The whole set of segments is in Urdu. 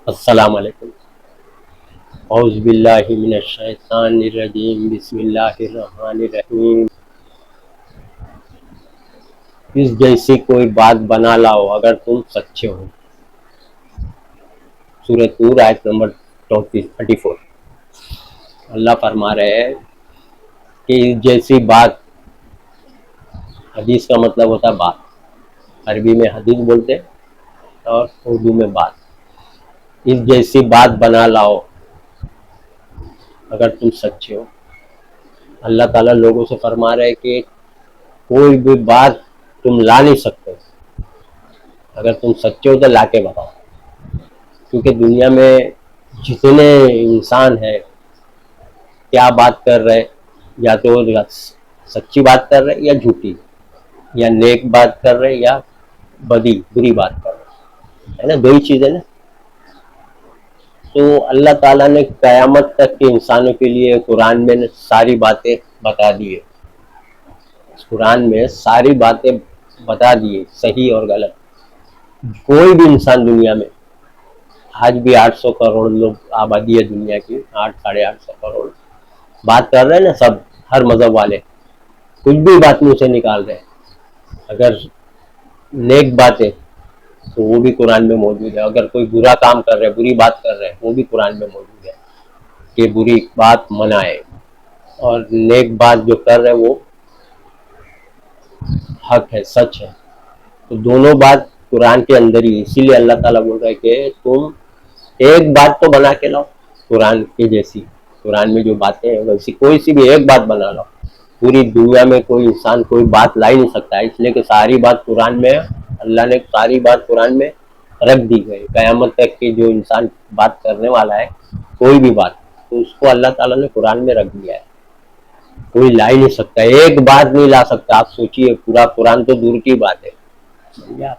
السلام علیکم۔ اعوذ باللہ من الشیطان الرجیم، بسم اللہ الرحمن الرحیم۔ اس جیسی کوئی بات بنا لاؤ اگر تم سچے ہو۔ سورۃ طور آیت نمبر 34۔ اللہ فرما رہے ہیں کہ اس جیسی بات، حدیث کا مطلب ہوتا ہے بات، عربی میں حدیث بولتے ہیں اور اردو میں بات۔ اس جیسی بات بنا لاؤ اگر تم سچے ہو۔ اللہ تعالیٰ لوگوں سے فرما رہے کہ کوئی بھی بات تم لا نہیں سکتے، اگر تم سچے ہو تو لا کے بتاؤ۔ کیونکہ دنیا میں جتنے انسان ہیں کیا بات کر رہے، یا تو سچی بات کر رہے یا جھوٹی، یا نیک بات کر رہے یا بری بات کر رہے، ہے نا، دو ہی چیزیں نا۔ تو اللہ تعالیٰ نے قیامت تک کے انسانوں کے لیے قرآن میں ساری باتیں بتا دی ہے۔ قرآن میں ساری باتیں بتا دی ہے، صحیح اور غلط۔ کوئی بھی انسان دنیا میں، آج بھی 800 کروڑ لوگ آبادی ہے دنیا کی، 800 کروڑ بات کر رہے ہیں نا، سب ہر مذہب والے کچھ بھی بات منہ سے نکال رہے ہیں۔ اگر نیک باتیں تو وہ بھی قرآن میں موجود ہے، اگر کوئی برا کام کر رہے، بری بات کر رہے، وہ بھی قرآن میں موجود ہے کہ بری بات منائے، اور نیک بات جو کر رہے وہ حق ہے، سچ ہے۔ تو دونوں بات قرآن کے اندر ہی، اسی لیے اللہ تعالیٰ بول رہا ہے کہ تم ایک بات تو بنا کے لاؤ قرآن کے جیسی، قرآن میں جو باتیں ہیں ویسی کوئی سی بھی ایک بات بنا لاؤ۔ پوری دنیا میں کوئی انسان کوئی بات لا ہی نہیں سکتا ہے، اس لیے کہ ساری بات قرآن میں ہے۔ اللہ نے ساری بات قرآن میں رکھ دی گئی۔ قیامت تک کے جو انسان بات کرنے والا ہے کوئی بھی بات، تو اس کو اللہ تعالیٰ نے قرآن میں رکھ دیا ہے، کوئی لا ہی نہیں سکتا، ایک بات نہیں لا سکتا۔ آپ سوچئے، پورا قرآن تو دور کی بات ہے،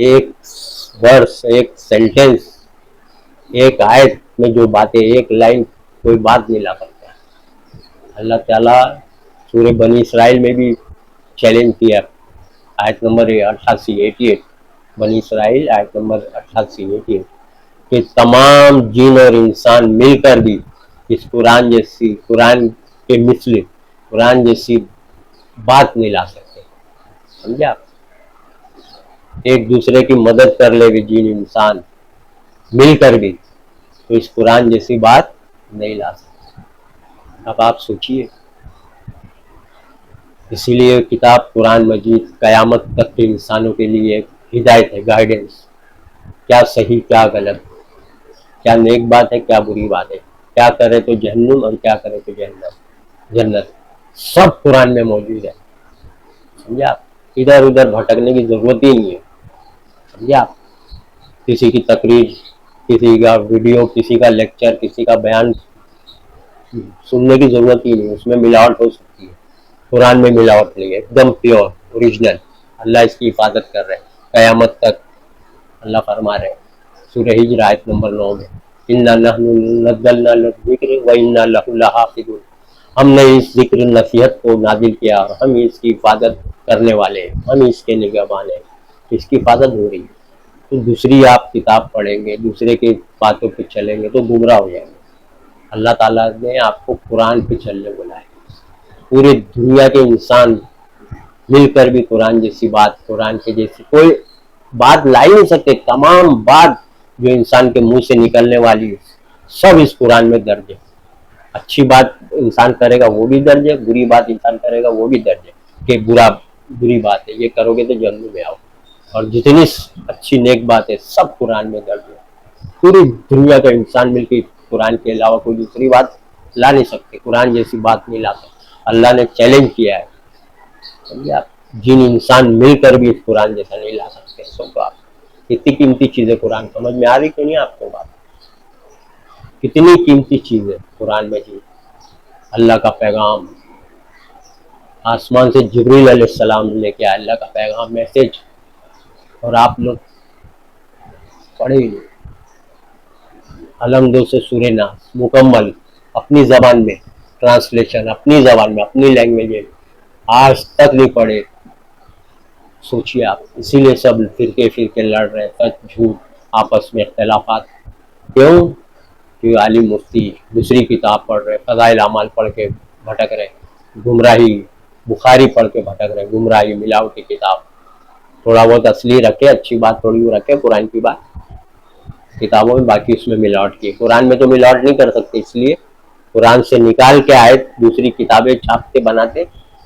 ایک ورس، ایک سینٹنس، ایک آیت میں جو باتیں، ایک لائن کوئی بات نہیں لا سکتا۔ اللہ تعالیٰ سورہ بنی اسرائیل میں بھی چیلنج کیا، آیت نمبر 88، بنی اسرائیل آیت نمبر 88، کہ تمام جن اور انسان مل کر بھی اس قرآن جیسی، قرآن کے مثل قرآن جیسی بات نہیں لا سکتے۔ سمجھے آپ؟ ایک دوسرے کی مدد کر لے بھی جن انسان مل کر بھی، تو اس قرآن جیسی بات نہیں لا سکتے۔ اب آپ سوچئے، اسی لیے کتاب قرآن مجید قیامت تک کے انسانوں کے لیے ایک ہدایت ہے، گائیڈنس، کیا صحیح کیا غلط، کیا نیک بات ہے کیا بری بات ہے، کیا کرے تو جہنم اور کیا کرے تو جنت، سب قرآن میں موجود ہے۔ سمجھے آپ؟ ادھر ادھر بھٹکنے کی ضرورت ہی نہیں ہے۔ سمجھے آپ؟ کسی کی تقریر، کسی کا ویڈیو، کسی کا لیکچر، کسی کا بیان سننے کی ضرورت ہی نہیں، اس میں ملاوٹ ہو سکتی ہے، قرآن میں ملاوٹ نہیں ہے، ایک دم پیور اوریجنل۔ اللہ اس کی حفاظت کر رہے ہیں قیامت تک۔ اللہ فرما رہے ہیں سورہ ہجر آیت نمبر 9 میں، اِنَّا نَحْنُ نَزَّلْنَا الذِّکْرَ وَإِنَّا لَهُ لَحَافِظُونَ، ہم نے اس ذکر نصیحت کو نازل کیا اور ہم اس کی حفاظت کرنے والے ہیں، ہم اس کے نگہبان ہیں، اس کی حفاظت ہو رہی ہے۔ تو دوسری آپ کتاب پڑھیں گے، دوسرے کی باتوں پہ چلیں گے تو گمراہ ہو جائیں گے۔ اللہ تعالیٰ نے آپ کو قرآن پہ چلنے بولا ہے۔ پوری دنیا کے انسان مل کر بھی قرآن جیسی بات، قرآن کے جیسی کوئی بات لا ہی نہیں سکتے۔ تمام بات جو انسان کے منہ سے نکلنے والی ہے سب اس قرآن میں درج ہے۔ اچھی بات انسان کرے گا وہ بھی درج ہے، بری بات انسان کرے گا وہ بھی درج ہے، کہ بری بات ہے یہ کرو گے تو جہنم میں آؤ، اور جتنی اچھی نیک بات ہے سب قرآن میں درج ہے۔ پوری دنیا کا انسان مل کے قرآن کے علاوہ کوئی دوسری بات لا نہیں سکتے، قرآن جیسی بات نہیں لا سکتے۔ اللہ نے چیلنج کیا ہے، سمجھے آپ؟ جن انسان مل کر بھی اس قرآن جیسا نہیں لا سکتے۔ سب آپ کتنی قیمتی چیز ہے قرآن، سمجھ میں آ رہی کہ نہیں آپ کو بات؟ کتنی قیمتی چیز ہے قرآن مجید، اللہ کا پیغام، آسمان سے جبریل علیہ السلام لے کے آئے اللہ کا پیغام، میسج، اور آپ لوگ پڑھے ہی الحمد سے سورہ ناس مکمل اپنی زبان میں، ٹرانسلیشن اپنی زبان میں، اپنی لینگویج میں، آج تک نہیں پڑھے۔ سوچیے آپ، اسی لیے سب فرقے لڑ رہے ہیں، سچ جھوٹ آپس میں اختلافات. کیوں کہ عالم مفتی دوسری کتاب پڑھ رہے, فضائل اعمال پڑھ کے بھٹک رہے, گمراہی, بخاری پڑھ کے بھٹک رہے, گمراہی, ملاوٹی کتاب. تھوڑا بہت اصلی رکھے, اچھی بات تھوڑی وہ رکھے, قرآن کی بات کتابوں میں, باقی اس میں ملاوٹ کی. قرآن میں تو ملاوٹ نہیں کر سکتے, اس لیے قرآن سے نکال کے آیت دوسری کتابیں چھاپتے بناتے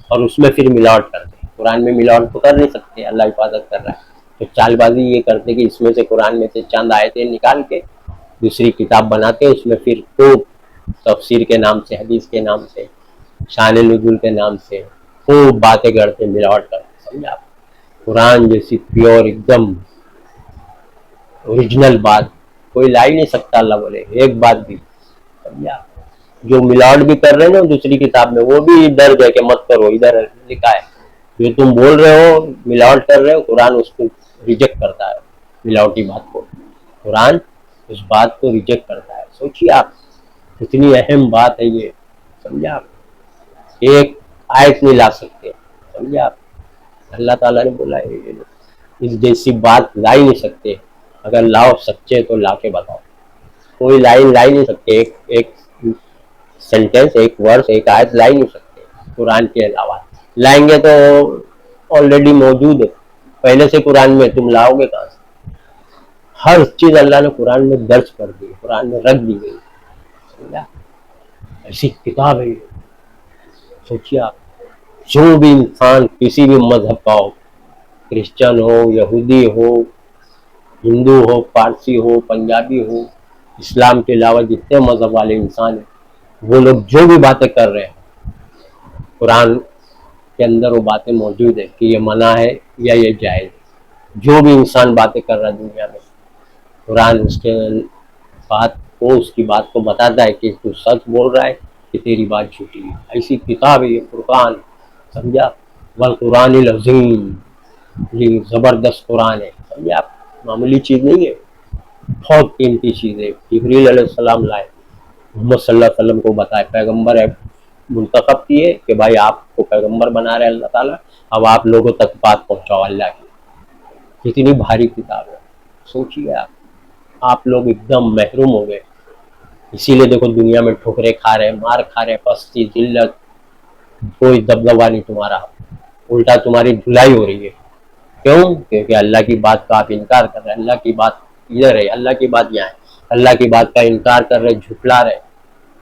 اور اس میں پھر ملاوٹ کرتے. قرآن میں ملاوٹ تو کر نہیں سکتے, اللہ حفاظت کر رہا ہے. تو چال بازی یہ کرتے کہ اس میں سے, قرآن میں سے چند آیتیں نکال کے دوسری کتاب بناتے, اس میں پھر خوب تفسیر کے نام سے, حدیث کے نام سے, شان نزول کے نام سے خوب باتیں کرتے, ملاوٹ کرتے. سمجھا؟ قرآن جیسی پیور ایک دم اوریجنل بات کوئی لا ہی نہیں سکتا, اللہ بولے ایک بات بھی. سمجھا؟ جو ملاوٹ بھی کر رہے ہیں نا دوسری کتاب میں, وہ بھی درج ہے کہ مت کرو, ادھر لکھا ہے. جو تم بول رہے ہو ملاوٹ کر رہے ہو, قرآن اس کو ریجیکٹ کرتا ہے, ملاوٹی بات کو. قرآن اس بات کو ریجیکٹ کرتا ہے. سوچیے آپ, کتنی اہم بات ہے یہ. سمجھا؟ ایک آیت نہیں لا سکتے. سمجھا؟ اللہ تعالیٰ نے بولا ہے اس جیسی بات لا ہی نہیں سکتے. اگر لاؤ سچے تو لا کے بتاؤ. کوئی لائن لا ہی نہیں سکتے, ایک سینٹینس, ایک ورس, ایک آیت لا ہی نہیں سکتے قرآن کے علاوہ. لائیں گے تو آلریڈی موجود ہے پہلے سے قرآن میں, تم لاؤ گے کہاں سے؟ ہر چیز اللہ نے قرآن میں درج کر دی, قرآن میں رکھ دی گئی. سمجھا؟ ایسی کتاب ہے یہ. سوچیے آپ, جو بھی انسان کسی بھی مذہب کا ہو, کرسچن ہو, یہودی ہو, ہندو ہو, پارسی ہو, پنجابی ہو, اسلام کے علاوہ جتنے مذہب والے انسان ہیں, وہ لوگ جو بھی باتیں کر رہے ہیں قرآن کے اندر وہ باتیں موجود ہیں کہ یہ منع ہے یا یہ جائز. جو بھی انسان باتیں کر رہا ہے دنیا میں, قرآن اس کے بات کو, اس کی بات کو بتاتا ہے کہ تو سچ بول رہا ہے کہ تیری بات جھوٹی ہے. ایسی کتاب ہے یہ قرآن. سمجھا؟ والقرآن العظیم, یہ زبردست قرآن ہے. سمجھا؟ معمولی چیز نہیں ہے, بہت قیمتی چیز ہے. جبریل علیہ السلام لائے, محمد صلی اللہ علیہ وسلم کو بتائے, پیغمبر ہے منتخب کیے کہ بھائی آپ کو پیغمبر بنا رہے اللہ تعالیٰ, اب آپ لوگوں تک بات پہنچاؤ اللہ کی. کتنی بھاری کتاب ہے. سوچیے آپ لوگ ایک دم محروم ہو گئے. اسی لیے دیکھو دنیا میں ٹھوکرے کھا رہے, مار کھا رہے, پستی, ذلت, کوئی دبدبا نہیں تمہارا, الٹا تمہاری دھلائی ہو رہی ہے. کیوں؟ کیونکہ اللہ کی بات کا آپ انکار کر رہے ہیں. اللہ کی بات ادھر ہے, اللہ کی بات یہاں ہے. اللہ کی بات کا انکار کر رہے, جھٹلا رہے,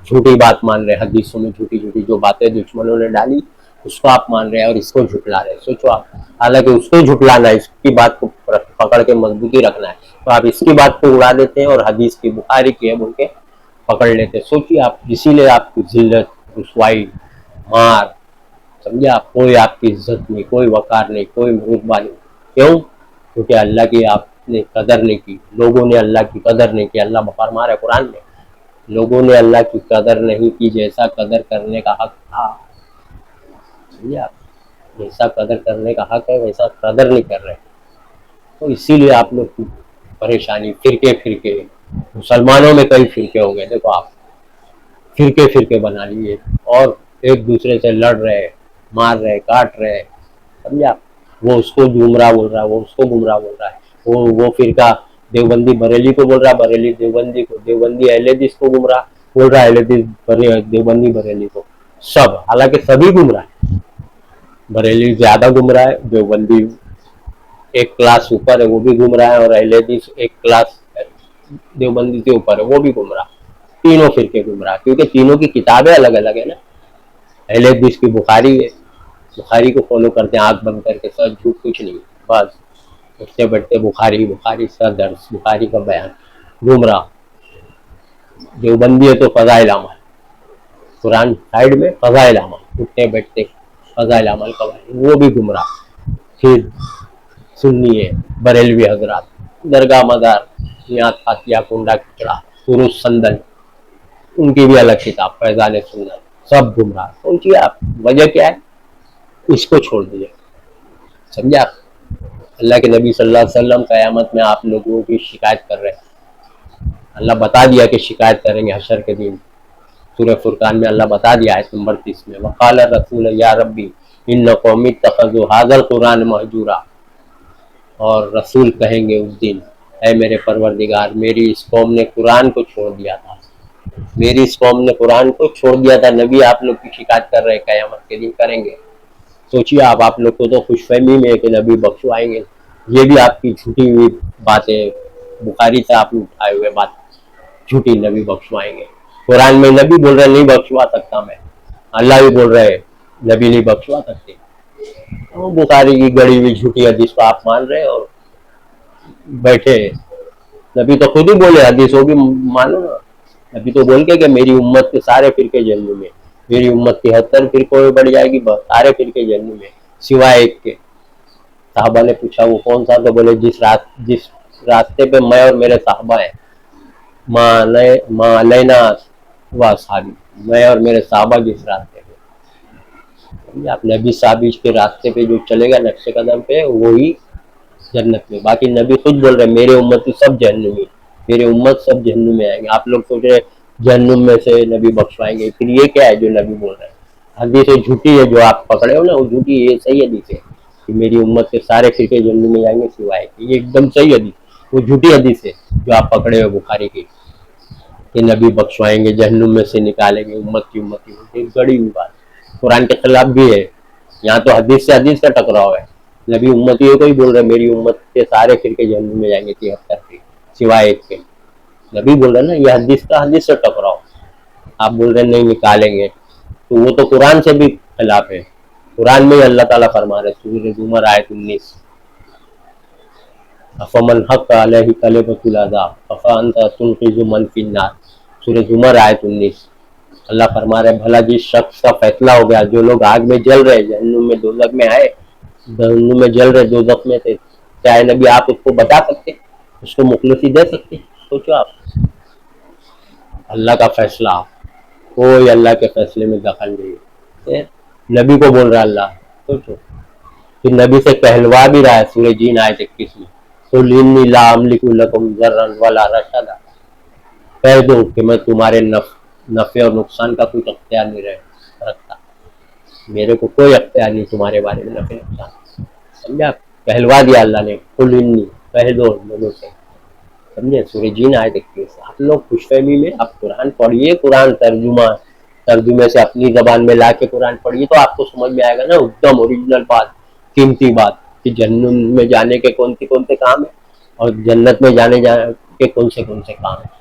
جھوٹی بات مان رہے, حدیثوں میں جھوٹی جھوٹی جو باتیں دشمنوں نے ڈالی اس کو آپ مان رہے ہیں اور اس کو جھٹلا رہے. سوچو آپ, حالانکہ اس کو جھٹلانا ہے, اس کی بات کو پکڑ کے مضبوطی رکھنا ہے, تو آپ اس کی بات کو اڑا دیتے ہیں اور حدیث کی, بخاری کی ہے بول کے پکڑ لیتے ہیں. سوچیے آپ, اسی لیے آپ کی ذلت, رسوائی, مار. سمجھا؟ کوئی آپ کی عزت نہیں, کوئی وقار نہیں, کوئی رتبہ نہیں. کیوں؟ کیونکہ اللہ کی آپ نے قدر نہیں کی, لوگوں نے اللہ کی قدر نہیں کی. اللہ فرما رہا ہے قرآن میں, لوگوں نے اللہ کی قدر نہیں کی جیسا قدر کرنے کا حق تھا. سمجھا؟ جیسا قدر کرنے کا حق ہے ویسا قدر نہیں کر رہے. تو اسی لیے آپ لوگ کی پریشانی. فرقے, مسلمانوں میں کئی فرقے ہو گئے. دیکھو آپ, فرقے بنا لیے اور ایک دوسرے سے لڑ رہے, مار رہے, کاٹ رہے. سمجھا؟ وہ اس کو گمراہ بول رہا ہے, وہ اس کو گمراہ بول رہا ہے. وہ فرقہ دیوبندی بریلی کو بول رہا ہے, بریلی دیوبندی کو, دیوبندی اہل حدیث کو گمراہ بول رہا ہے, اہل حدیث دیوبندی بریلی کو. سب, حالانکہ سبھی گمراہ ہے. بریلی زیادہ گمراہ ہے, دیوبندی ایک کلاس اوپر ہے وہ بھی گمراہ ہے, اور اہل حدیث ایک کلاس دیوبندی سے اوپر ہے وہ بھی گمراہ. تینوں فرقے گمراہ, کیونکہ تینوں کی کتابیں الگ الگ ہے نا. اہل حدیث کی بخاری ہے, بخاری کو فالو کرتے ہیں آنکھ بند کر کے, سب جھوٹ کچھ نہیں, بس اٹھتے بیٹھتے بخاری سر درس, بخاری کا بیان, گمراہ. دیوبندی ہے تو فضائل اعمال, قرآن سائڈ میں, فضائل اعمال, اٹھتے بیٹھتے فضائل اعمال کا بیان, وہ بھی گمراہ. پھر سنی ہے بریلوی حضرات, درگاہ مدار, یہاں فاتحہ, کنڈا کچڑا, سروس سندن, ان کی بھی الگ کتاب فیضان سنت, سب گمراہ. سوچیے آپ وجہ کیا ہے, اس کو چھوڑ دیجیے. سمجھا؟ اللہ کے نبی صلی اللہ علیہ وسلم قیامت میں آپ لوگوں کی شکایت کر رہے ہیں. اللہ بتا دیا کہ شکایت کریں گے حشر کے دن. سورہ فرقان میں اللہ بتا دیا ہے نمبر 30 میں, وقال الرسول یا ربی ان قومی اتخذوا ھذا القرآن مہجورا. اور رسول کہیں گے اس دن اے میرے پروردگار، میری اس قوم نے قرآن کو چھوڑ دیا تھا، میری اس قوم نے قرآن کو چھوڑ دیا تھا۔ نبی آپ لوگ کی شکایت کر رہے ہیں، قیامت کے دن کریں گے۔ سوچیے آپ لوگ کو تو خوش فہمی میں ہے کہ نبی بخشوائیں گے، یہ بھی آپ کی جھوٹی ہوئی باتیں، بخاری سے آپ نے اٹھائے ہوئے بات، جھوٹی، نبی بخشوائیں گے۔ قرآن میں نبی بول رہے نہیں بخشوا سکتا میں، اللہ بھی بول رہے نبی نہیں بخشوا سکتے۔ بخاری کی گڑی ہوئی جھوٹی حدیث کو آپ مان رہے اور بیٹھے۔ نبی تو خود ہی بولے، حدیث وہ بھی مانو نا۔ نبی تو بول کہ میری امت کے سارے فرقے جہنم میں، میری امت 73 فرقوں میں بڑھ جائے گی، سارے فرقے جہنم میں سوائے ایک کے۔ صحابہ نے پوچھا وہ کون سا؟ تو بولے جس راستے پہ میں اور میرے صحابہ ہیں، ماں علینا و اصحابی، میں اور میرے صحابہ جس راستے پہ، آپ نبی صحابی کے راستے پہ جو چلے گا نقش قدم پہ، وہی جنت میں۔ باقی نبی خود بول رہے میرے امتی سب جہنم میں، میرے امت سب جہنم میں آئیں گے۔ آپ لوگ سوچ رہے جہنم میں سے نبی بخشوائیں گے، پھر یہ کیا ہے جو نبی بول رہے ہیں؟ حدیث جھوٹی ہے جو آپ پکڑے ہو نا، وہ جھوٹی ہے، یہ صحیح حدیث ہے کہ میری امت کے سارے فرقے جہنم میں جائیں گے سوائے، یہ ایک دم صحیح حدیث، وہ جھوٹی حدیث ہے جو آپ پکڑے ہو بخاری کی کہ نبی بخشوائیں گے، جہنم میں سے نکالیں گے امت کی ایک گڑی ہوئی بات، قرآن کے خلاف بھی ہے۔ یہاں تو حدیث سے حدیث کا ٹکراؤ ہے، نبی امتیوں کو ہی بول رہے میری امت کے سارے فرقے جہنم میں جائیں گے 73 کے سوائے ایک کے۔ نبی بول رہے نا، یہ حدیث کا حدیث سے ٹکراؤ، آپ بول رہے نہیں نکالیں گے، تو وہ تو قرآن سے بھی خلاف ہے۔ قرآن میں اللہ تعالیٰ فرما رہے سورۃ زمر آیت 19، افمن حق علیہ کلمۃ العذاب فانت تنقذ من فی النار، سورۃ زمر آیت 19۔ اللہ فرما رہے بھلا جس شخص کا فیصلہ ہو گیا، جو لوگ آگ میں جل رہے، جہنم میں دوزخ میں آئے، جہنم میں جل رہے دوزخ میں تھے، کیا ہے نبی آپ اس کو بتا سکتے، اس کو مخلصی دے سکتے؟ سوچو آپ، اللہ کا فیصلہ، کوئی اللہ کے فیصلے میں دخل نہیں ہے، نبی کو بول رہا اللہ۔ سوچو، پھر نبی سے کہلوا بھی رہا ہے سورہ جین آیت 21 میں، قل انی لا املک لکم ضرا ولا رشدا، کہہ دو کہ میں تمہارے نفع اور نقصان کا کوئی اختیار نہیں رکھتا، میرے کو کوئی اختیار نہیں تمہارے بارے میں نفع نقصان، سمجھا؟ کہلوا دیا اللہ نے، قل انی، کہہ دو لوگوں سے، سمجھے؟ سورہ جین آیت 21۔ آپ لوگ خوش فہمی میں، آپ قرآن پڑھیے، قرآن ترجمے سے اپنی زبان میں لا کے قرآن پڑھیے تو آپ کو سمجھ میں آئے گا نا، ایک دم اوریجنل بات، قیمتی بات، کہ جہنم میں جانے کے کون سے کام ہیں اور جنت میں جانے کے کون سے کام ہیں،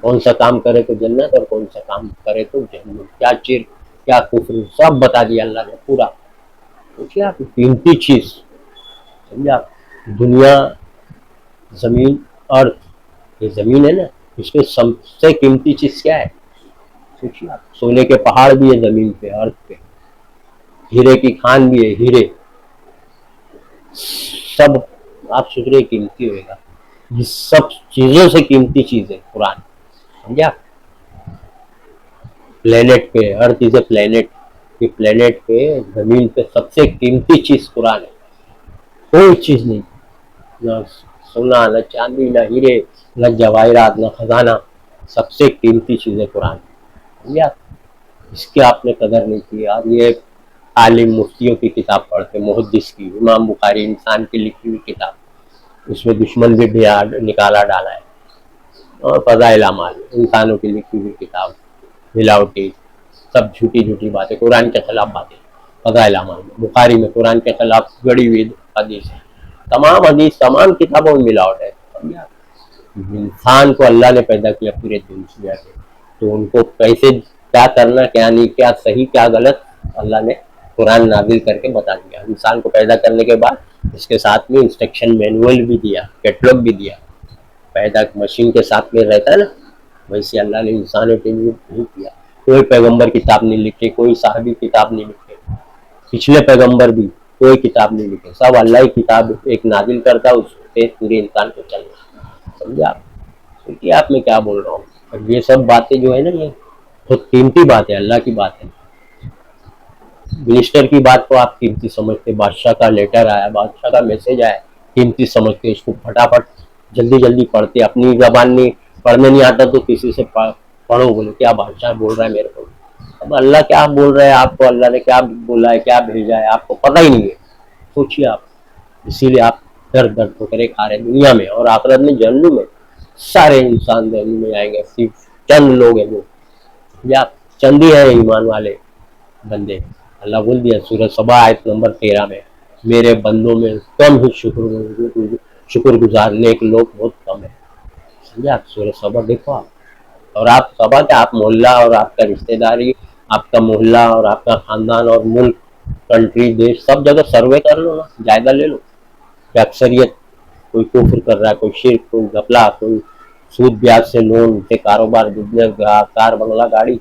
کون سا کام کرے تو جنت اور کون سا کام کرے تو جہنم، کیا شرک کیا کفر، سب بتا دیا اللہ نے پورا۔ دیکھیے آپ، قیمتی چیز، سمجھا؟ دنیا، زمین، ارتھ، یہ زمین ہے نا، اس کے سب سے قیمتی چیز کیا ہے؟ سوچیے آپ، سونے کے پہاڑ بھی ہے زمین پہ، ارتھ پہ، ہیرے کی کھان بھی ہے، ہیرے، سب آپ سوچ رہے قیمتی ہوئے گا، یہ سب چیزوں سے قیمتی چیز ہے قرآن، سمجھا؟ پلینٹ پہ، ارتھ از اے پلینٹ، کہ پلینٹ پہ، زمین پہ سب سے قیمتی چیز قرآن ہے، کوئی چیز نہیں، نہ سونا، نہ چاندی، نہ ہیرے، نہ جواہرات، نہ خزانہ، سب سے قیمتی چیز ہے قرآن، سمجھا؟ اس کی آپ نے قدر نہیں کی۔ اور یہ عالم مفتیوں کی کتاب پڑھتے، محدث کی، امام بخاری انسان کی لکھی ہوئی کتاب، اس میں دشمن بھی نکالا ڈالا ہے، اور فضائل اعمال انسانوں کی لکھی ہوئی کتاب، ملاوٹی، سب جھوٹی باتیں، قرآن کے خلاف باتیں، فضائل اعمال بخاری میں قرآن کے خلاف گڑی ہوئی حدیث ہے، تمام حدیث، تمام کتابوں میں ملاوٹ ہے، سمجھا؟ انسان کو اللہ نے پیدا کیا پورے دنیا سے، تو ان کو کیسے، کیا کرنا، کیا نہیں، کیا صحیح کیا غلط، اللہ نے قرآن نازل کر کے بتا دیا۔ انسان کو پیدا کرنے کے بعد اس کے ساتھ میں انسٹرکشن مینول بھی دیا، کیٹلاگ بھی دیا، پیدا مشین کے ساتھ میں رہتا ہے نا، ویسے اللہ نے انسانوں کے لیے نہیں کیا۔ کوئی پیغمبر کتاب نہیں لکھے، کوئی صحابی کتاب نہیں لکھے، پچھلے پیغمبر بھی کوئی کتاب نہیں لکھے، سب اللہ کی کتاب ایک نازل کرتا، اس سے پورے انسان کو چلنا، سمجھا؟ کیونکہ آپ میں کیا بول رہا ہوں، اور یہ سب باتیں جو ہے نا، یہ بہت قیمتی بات ہے، اللہ کی بات ہے۔ منسٹر کی بات کو آپ قیمتی سمجھتے، بادشاہ کا لیٹر آیا، بادشاہ کا میسج آیا، قیمتی سمجھتے، اس کو پھٹافٹ جلدی پڑھتے، اپنی زبان میں پڑھنے نہیں آتا تو کسی سے پڑھو، بولے کیا بادشاہ بول رہا ہے میرے کو، اب اللہ کیا بول رہا ہے آپ کو، اللہ نے کیا بولا ہے، کیا بھیجا ہے، آپ کو پتہ ہی نہیں ہے، سوچیے آپ۔ اسی لیے آپ در در ٹھوکریں کھا رہے دنیا میں، اور آخرت میں جہنم میں سارے انسان جہنم میں آئیں گے، صرف چند لوگ ہیں جو، یا چند ہی ہیں ایمان والے بندے۔ اللہ بول دیا سورہ سبا آیت نمبر 13 میں، میرے بندوں میں کم ہی شکر گزار نیک لوگ بہت کم ہیں۔ سمجھے آپ؟ سورہ سبا دیکھو آپ، اور آپ سبا کہ آپ محلہ اور آپ کا رشتہ داری، آپ کا محلہ اور آپ کا خاندان اور ملک، کنٹری، دیش، سب جگہ سروے کر لو نا، جائزہ لے لو کہ اکثریت کوئی کفر کر رہا ہے، کوئی شرک، کوئی گھپلا، کوئی سود بیاج سے لون سے کاروبار، بزنس، کار، بنگلہ، گاڑی،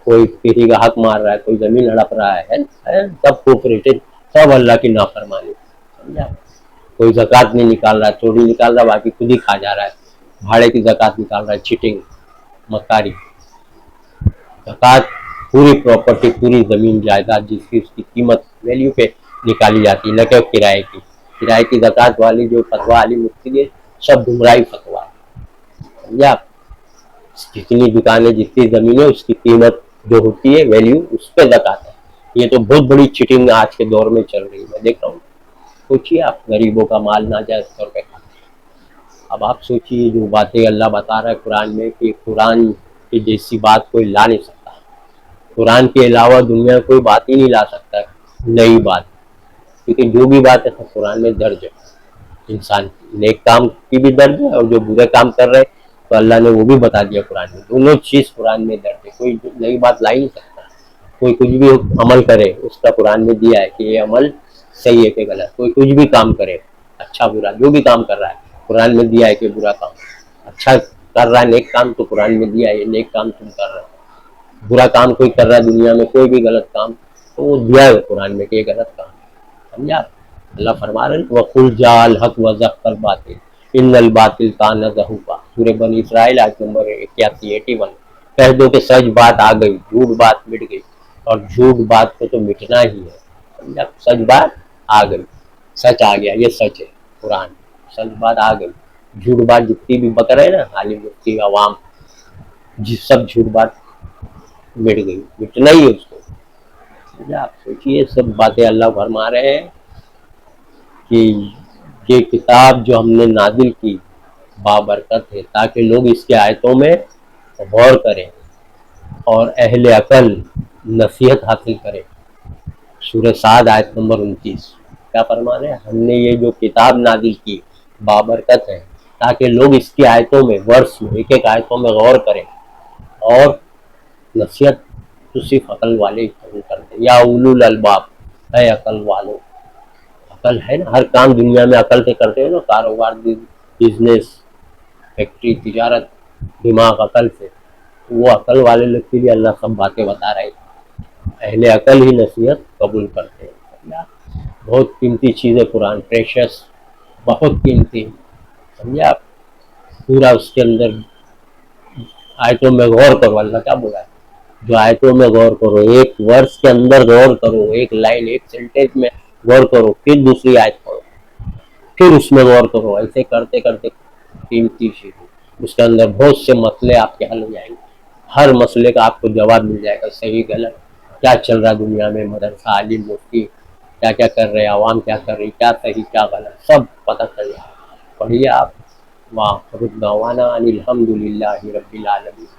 کوئی کسی کا حق مار رہا ہے، کوئی زمین ہڑپ رہا ہے، سب کوپریٹڈ، سب اللہ کی نافرمانی۔ سمجھا؟ کوئی زکوٰۃ نہیں نکال رہا ہے، چوری نکال رہا ہے، باقی خود ہی کھا جا رہا ہے، بھاڑے کی زکوٰۃ نکال رہا ہے، چیٹنگ، مکاری۔ زکوٰۃ پوری پراپرٹی، پوری زمین جائیداد جس کی اس کی قیمت ویلیو پہ نکالی جاتی ہے، نہ کہ کرائے کی زکوٰۃ والی جو فتویٰ علی مفتی ہے، سب گمراہی فتویٰ ہے۔ سمجھا؟ جتنی دکانیں، جتنی زمینیں، اس کی قیمت جو ہوتی ہے، ویلیو، اس پہ زکوٰۃ ہے۔ یہ تو بہت بڑی چیٹنگ آج کے دور میں چل رہی ہے، میں دیکھ رہا ہوں۔ سوچیے آپ، غریبوں کا مال ناجائز طور پہ کھاتے ہیں۔ اب آپ سوچیے جو باتیں اللہ بتا رہا ہے قرآن میں، کہ قرآن کی جیسی بات کوئی لا نہیں سکتا، قرآن کے علاوہ دنیا میں کوئی بات ہی نہیں لا سکتا نئی بات، کیونکہ جو بھی بات ہے سب قرآن میں درج ہے۔ انسان کی نیک کام کی بھی درج ہے، اور جو برے کام کر رہے تو اللہ نے وہ بھی بتا دیا قرآن میں، دونوں چیز قرآن میں درج ہے، کوئی نئی بات لا ہی نہیں سکتا۔ کوئی کچھ بھی عمل کرے اس کا قرآن میں دیا ہے کہ یہ عمل صحیح ہے کہ غلط، کوئی کچھ بھی کام کرے، اچھا برا جو بھی کام کر رہا ہے قرآن میں دیا ہے کہ برا کام، اچھا کر رہا ہے نیک کام تو قرآن میں دیا ہے یہ نیک کام تم کر رہے ہو، برا کام کوئی کر رہا ہے دنیا میں، کوئی بھی غلط کام، تو وہ دیا ہے قرآن میں کہ یہ غلط کام۔ سمجھا؟ اللہ فرما رہے ہیں وَقُلْ جَاءَ الْحَقُّ وَزَهَقَ الْبَاطِلُ إِنَّ الْبَاطِلَ كَانَ زَهُوقًا، سورہ بنی اسرائیل آیت نمبر 81 کہہ دو کہ سچ بات آ گئی، جھوٹ بات مٹ گئی، اور جھوٹ بات کو تو مٹنا ہی ہے۔ سمجھا؟ سچ بات آ گئی، سچ آ گیا، یہ سچ ہے قرآن، سچ بات آ گئی، جھوٹ بات جتنی بھی بک رہے نا عالم مفتی عوام، سب جھوٹ بات مٹ گئی، مٹنا ہی ہے اس کو۔ آپ سوچیے سب باتیں اللہ فرما رہے ہیں کہ یہ کتاب جو ہم نے نازل کی بابرکت ہے، تاکہ لوگ اس کے آیتوں میں غور کریں اور اہل عقل نصیحت حاصل کریں۔ سورہ صاد آیت نمبر 29 کیا فرما رہے ہیں؟ ہم نے یہ جو کتاب نازل کی بابرکت ہے تاکہ لوگ اس کی آیتوں میں، ورس میں، ایک ایک آیتوں میں غور کریں، اور نصیحت تو صرف عقل والے ہی قبول کرتے ہیں۔ یا اولو الالباب، اے عقل والو، عقل ہے نا، ہر کام دنیا میں عقل سے کرتے ہیں نا، کاروبار، بزنس، فیکٹری، تجارت، دماغ عقل سے، وہ عقل والے لوگ کے لیے اللہ سب باتیں بتا رہے ہیں، اہل عقل ہی نصیحت قبول کرتے ہیں۔ بہت قیمتی چیز ہے قرآن، پریشس، بہت قیمتی، سمجھے آپ؟ پورا اس کے اندر آیتوں میں غور کرو، اللہ کیا بولا ہے؟ جو آیتوں میں غور کرو، ایک ورس کے اندر غور کرو، ایک لائن، ایک سینٹینس میں غور کرو، پھر دوسری آیت پڑھو، پھر اس میں غور کرو، ایسے کرتے کرتے قیمتی چیز ہے۔ اس کے اندر بہت سے مسئلے آپ کے حل ہو جائیں گے، ہر مسئلے کا آپ کو جواب مل جائے گا، صحیح غلط، کیا چل رہا ہے دنیا میں، مدرسہ، عالم، مفتی کیا کیا کر رہے ہیں، عوام کیا کر رہی، کیا صحیح کیا غلط، سب پتہ چل جائے گا۔ پڑھیے آپ۔ وآخر دعوانا ان الحمد للہ رب العالمین۔